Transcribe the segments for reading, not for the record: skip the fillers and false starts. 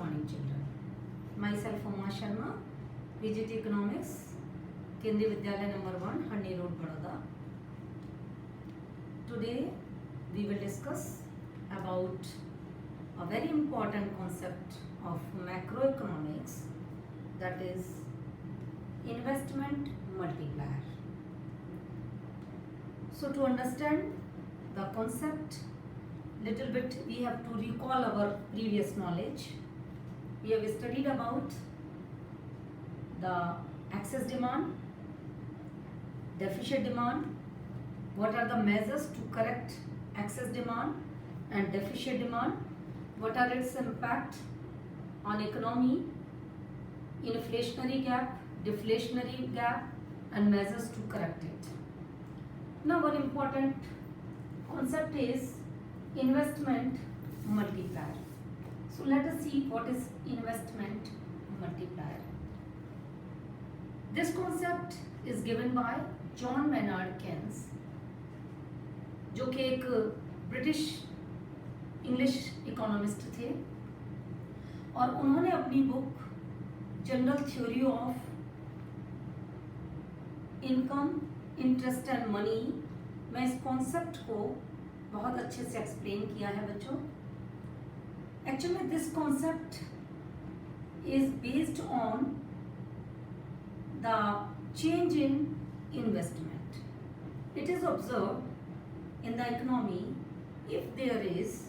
morning, children. Myself Uma Sharma, PGT Economics, Kendriya Vidyalaya number 1, Hanni Road, Baroda. Today we will discuss about a very important concept of macroeconomics, that is investment multiplier. So to understand the concept little bit, we have to recall our previous knowledge. We have studied about the excess demand, deficit demand, what are the measures to correct excess demand and deficit demand, what are its impact on economy, inflationary gap, deflationary gap, and measures to correct it. Now one important concept is investment multiplier. So let us see what is investment multiplier. This concept is given by John Maynard Keynes, जो कि एक British English economist थे, और उन्होंने अपनी book general theory of income, interest and money में इस concept को बहुत अच्छे से एक्सप्लेन किया है बच्चों. Actually this concept is based on the change in investment. It is observe in the economy if there is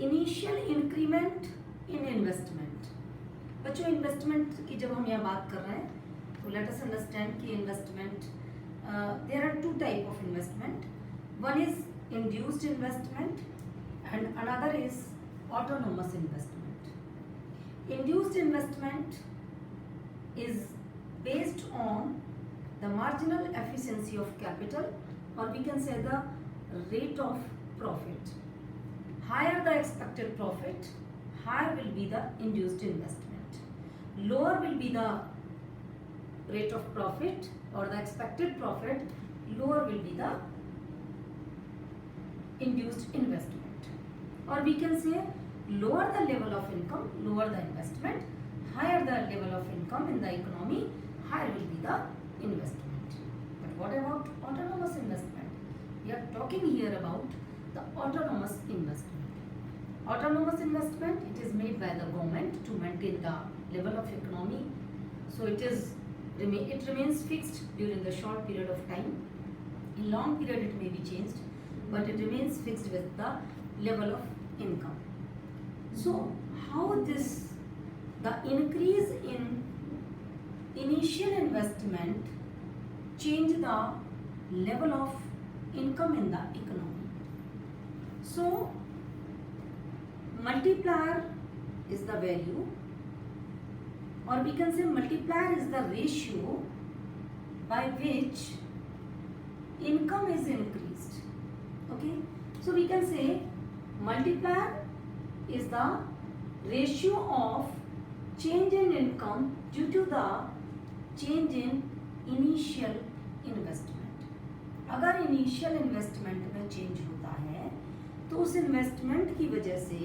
initial increment in investment. बच्चों इन्वेस्टमेंट की जब हम यहाँ बात कर रहे हैं तो लेट अस अंडरस्टैंड कि investment there are two type of investment. One is induced investment and another is autonomous investment. Induced investment is based on the marginal efficiency of capital, or we can say the rate of profit. Higher the expected profit, higher will be the induced investment. Lower will be the rate of profit or the expected profit, lower will be the induced investment. Or we can say lower the level of income, lower the investment, higher the level of income in the economy, higher will be the investment. But what about autonomous investment? We are talking here about the autonomous investment. Autonomous investment, it is made by the government to maintain the level of economy. So it remains fixed during the short period of time. In long period it may be changed, but it remains fixed with the level of income. So how the increase in initial investment change the level of income in the economy? So multiplier is the value, or we can say multiplier is the ratio by which income is increased. Okay, so we can say multiplier is the ratio of change in income due to the change in initial investment. अगर initial investment में change होता है तो उस investment की वजह से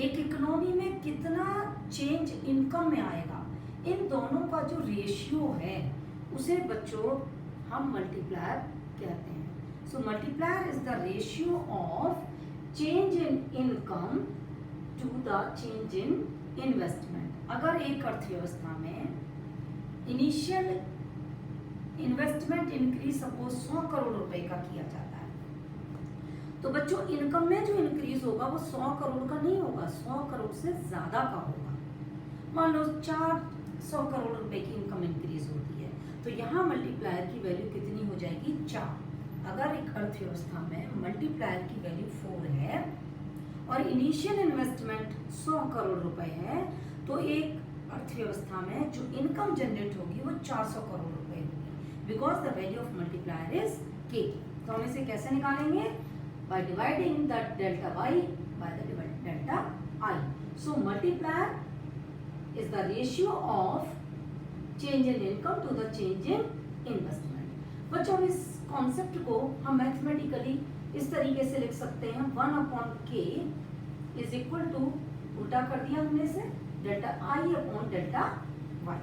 एक इकोनॉमी में कितना change income में आएगा, इन दोनों का जो रेशियो है उसे बच्चों हम multiplier कहते हैं. So multiplier is the ratio of change in income to the change in investment. अगर एक अर्थव्यवस्था में initial investment increase suppose 100 crore रुपए का किया जाता है, तो बच्चों इनकम में जो इंक्रीज होगा वो 100 करोड़ का नहीं होगा, 100 करोड़ से ज्यादा का होगा. मान लो 400 करोड़ रुपए की इनकम इंक्रीज होती है, तो यहाँ मल्टीप्लायर की वैल्यू कितनी हो जाएगी? 4. अगर एक अर्थव्यवस्था में मल्टीप्लायर की वैल्यू 4 है और इनिशियल इन्वेस्टमेंट 100 करोड़ रुपए है, तो एक अर्थव्यवस्था में जो इनकम जनरेट होगी वो 400 करोड़ रुपए होगी, because the value of multiplier is K. तो हम इसे कैसे निकालेंगे? By dividing the delta Y by the delta I. So multiplier is the ratio of change in income to the change in investment. बच्चों इस कॉन्सेप्ट को हम mathematically इस तरीके से लिख सकते हैं, 1/k इज इक्वल टू उल्टा कर दिया हमने से, delta I upon delta Y.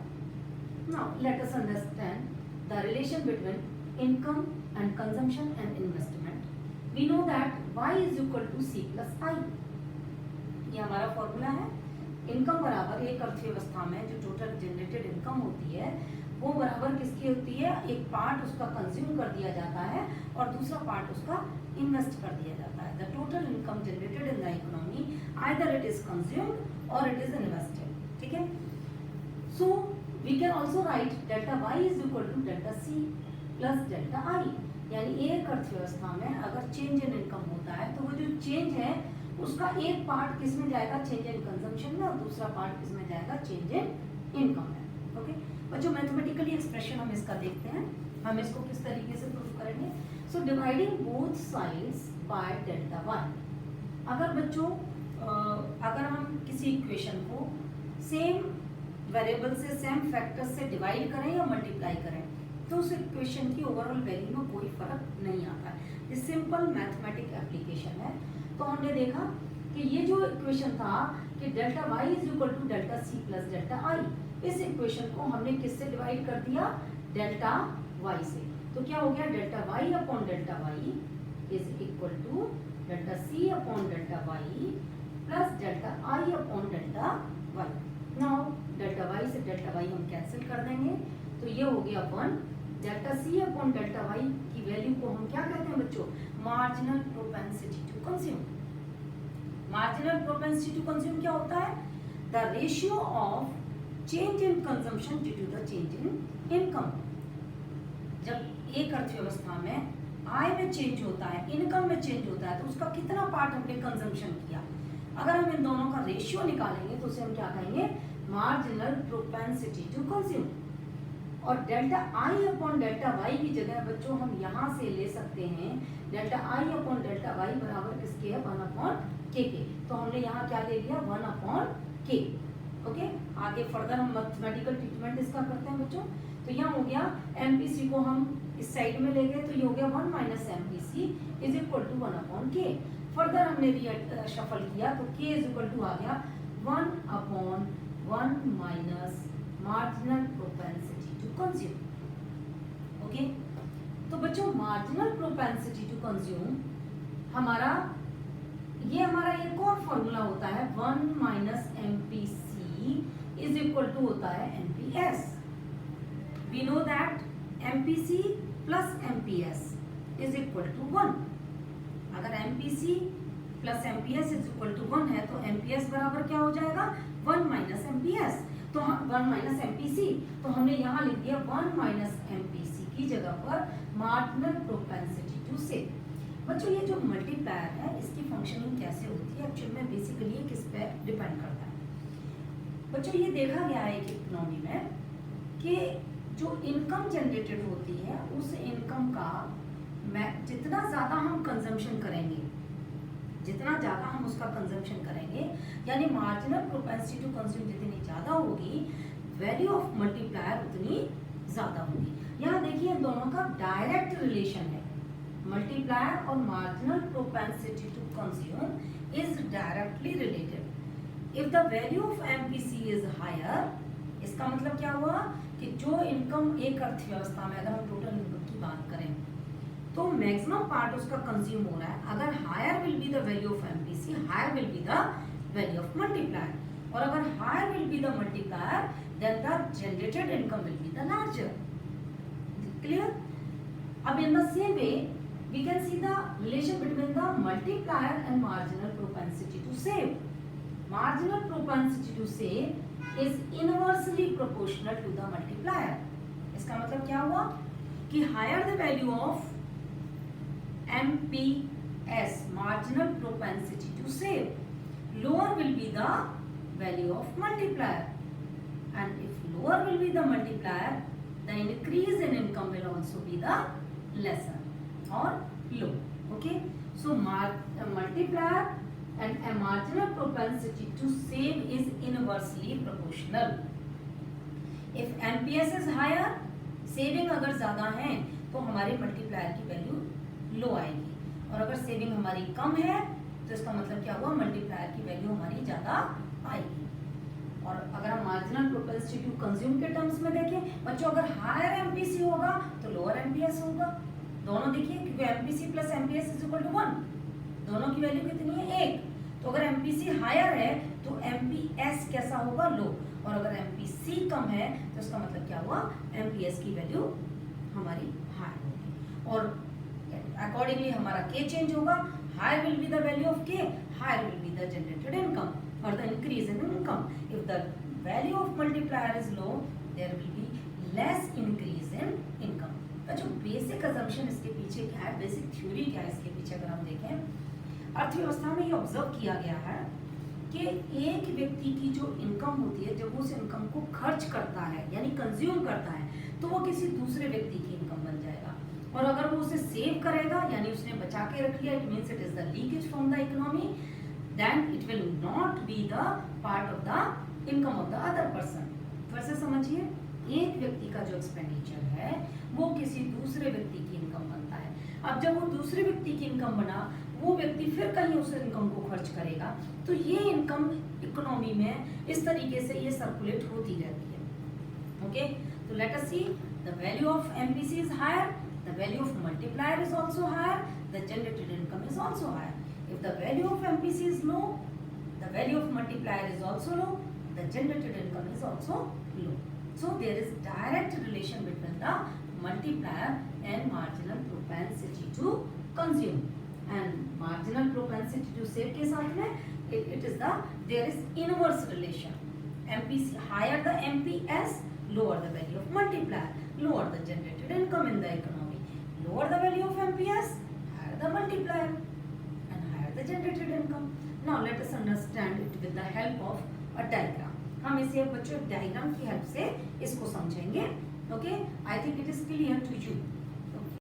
Now let us understand the relation between income and consumption and investment. We know that y is equal to C plus I. ये हमारा formula है. Income बराबर एक अर्थव्यवस्था में जो टोटल जनरेटेड इनकम होती है वो बराबर किसकी होती है, एक पार्ट उसका कंज्यूम कर दिया जाता है और दूसरा पार्ट उसका इन्वेस्ट कर दिया जाता है. The total income generated in the economy either it is consumed और इट इज इन्वेस्टेड. ठीक है. So we can also write delta y is equal to delta c plus delta i. यानी एक अर्थव्यवस्था में अगर चेंज इन इनकम होता है तो वो जो चेंज है उसका एक पार्ट किस में जाएगा, चेंज इन कंजम्पशन में, और दूसरा पार्ट किस में जाएगा, चेंज इन इनकम में. ओके बच्चों, मैथमेटिकली एक्सप्रेशन हम इसका देखते हैं, हम इसको किस तरीके से प्रूव करेंगे. So dividing both sides by delta one. अगर बच्चों अगर हम किसी इक्वेशन को सेम वेरिएबल से सेम फैक्टर से डिवाइड करें या मल्टीप्लाई करें तो उस इक्वेशन की ओवरऑल वैल्यू में कोई फर्क नहीं आता है. ये सिंपल मैथमेटिक एप्लीकेशन है. तो हमने देखा कि ये जो इक्वेशन था कि delta y is equal to delta c plus delta i, इस इक्वेशन को हमने किससे डिवाइड कर दिया, डेल्टा y से. तो क्या हो गया, delta y upon delta y is equal to delta c upon delta y plus delta i upon delta y. Now delta y से डेल्टा y हम कैंसिल कर देंगे तो ये हो गया 1. Delta c upon delta y की वैल्यू को हम क्या कहते हैं बच्चों, marginal propensity to consume. Marginal propensity to consume क्या होता है, the ratio of change in consumption due to the change in income. जब एक अर्थव्यवस्था में आय में चेंज होता है, इनकम में चेंज होता है तो उसका कितना पार्ट हमने कंजम्पशन किया. अगर हम इन दोनों का रेशियो निकालेंगे तो उसे हम क्या कहेंगे, मार्जिनल प्रोपेंसिटी टू कंज्यूम. और delta I upon delta Y की जगह बच्चों हम यहाँ से ले सकते हैं delta I upon delta Y बराबर किसके है, 1 अपॉन के के. तो हमने यहाँ क्या ले लिया, 1 अपॉन के. ओके, आगे फर्दर हम मैथमेटिकल ट्रीटमेंट इसका करते हैं बच्चों. तो यहाँ हो गया एमपीसी को हम इस साइड में ले गए तो ये हो गया 1 minus MPC is equal to 1 upon K. Further हमने शफल किया तो के इज इक्वल टू आ गया 1 upon 1 minus marginal propensity to consume. Okay, तो बच्चों मार्जिनल प्रोपेंसिटी टू कंज्यूम हमारा एक और फॉर्मूला होता है 1 minus MPC is equal to होता है MPS. We know that MPC plus MPS is equal to 1. अगर MPC plus MPS is equal to 1 है तो एमपीएस बराबर क्या हो जाएगा, 1 माइनस एमपीएस. तो 1 माइनस एमपीसी, तो हमने यहाँ लिख दिया 1 माइनस एमपीसी की जगह पर मार्जिनल प्रोपेंसिटी टू सेव. बच्चों ये जो मल्टीप्लायर है इसकी फंक्शनिंग कैसे होती है, एक्चुअल में बेसिकली ये किस पे डिपेंड करता है. बच्चों ये देखा गया है कि इकोनॉमी में कि जो इनकम जनरेटेड होती है उस इनकम का जितना ज़्यादा हम कंजम्पशन करेंगे, जितना ज़्यादा हम उसका कंजम्पशन करेंगे, यानी मार्जिनल प्रोपेंसिटी टू कंज्यूम जितनी ज़्यादा होगी, वैल्यू ऑफ मल्टीप्लायर उतनी ज़्यादा होगी. यहाँ देखिए इन दोनों का डायरेक्ट रिलेशन है. मल्टीप्लायर और marginal propensity to consume is directly related. If the value of MPC is higher, इसका मतलब क्या हुआ कि जो इनकम एक अर्थव्यवस्था में, अगर हम टोटल इनकम की बात करें तो मैक्सिमम पार्ट उसका कंज्यूम हो रहा है. अगर higher will be the value of MPC, higher will be the value of multiplier. और अगर higher will be the multiplier then the generated income will be the larger. Clear? अब in the same way we can see the relation between the multiplier and marginal propensity to save. Marginal propensity to save is inversely proportional to the multiplier. इसका मतलब क्या हुआ कि higher the value of MPS, marginal propensity to save, lower will be the value of multiplier. And if lower will be the multiplier, the increase in income will also be the lesser or low. Okay, so multiplier and a marginal propensity to save is inversely proportional. If MPS is higher, saving अगर ज़्यादा है तो हमारे multiplier की value लो आएगी, और अगर saving हमारी कम है तो इसका मतलब क्या हुआ, मल्टीप्लायर की वैल्यू हमारी ज़्यादा मार्जिनल प्रोपेंसिटी टू कंज्यूम के टर्म्स में देखें बच्चों, अगर हायर एमपीसी होगा तो लोअर एमपीएस होगा। दोनों देखिए क्योंकि MPC plus MPS is equal to 1, दोनों की वैल्यू कितनी है 1। तो अगर एमपीसी हायर है तो एमपीएस कैसा होगा, लो, और अगर एमपीसी कम है तो इसका मतलब क्या हुआ, एमपीएस की वैल्यू हमारी हाई होगी और अकॉर्डिंगली हमारा के चेंज होगा। Higher will be the value of K, higher will be the generated income or the increase in income. If the value of multiplier is low, there will be less increase in income. तो जो basic assumption इसके पीछे क्या है, basic theory क्या है इसके पीछे, अगर हम देखें अर्थव्यवस्था में ये ऑब्जर्व किया गया है कि एक व्यक्ति की जो इनकम होती है, जब वो उस इनकम को खर्च करता है यानी कंज्यूम करता है, तो वो किसी दूसरे व्यक्ति की इनकम बन जाएगा। और अगर वो उसे सेव करेगा यानी उसने बचा के रख लिया, it means it is the leakage from the economy, then it will not be the part of the income of the other person. फिर से समझिए, एक व्यक्ति का जो एक्सपेंडिचर है वो किसी दूसरे व्यक्ति की इनकम बनता है। अब जब वो दूसरे व्यक्ति की इनकम बना, वो व्यक्ति फिर कहीं उस इनकम को खर्च करेगा, तो ये इनकम इकोनॉमी में इस तरीके से ये सर्कुलेट होती रहती है। ओके, तो let us see the value of MPC is higher, the value of multiplier is also higher, the generated income is also higher. If the value of MPC is low, the value of multiplier is also low, the generated income is also low. So there is direct relation between the multiplier and marginal propensity to consume. And marginal propensity to save के साथ में it is the, there is inverse relation. MPC higher the MPS, lower the value of multiplier, lower the generated income in the economy. Lower the value of MPS, higher the multiplier. The generated income. Now let us understand it with the help of a diagram. हम इसे बच्चों diagram की help से इसको समझेंगे। Okay, I think it is clear to you.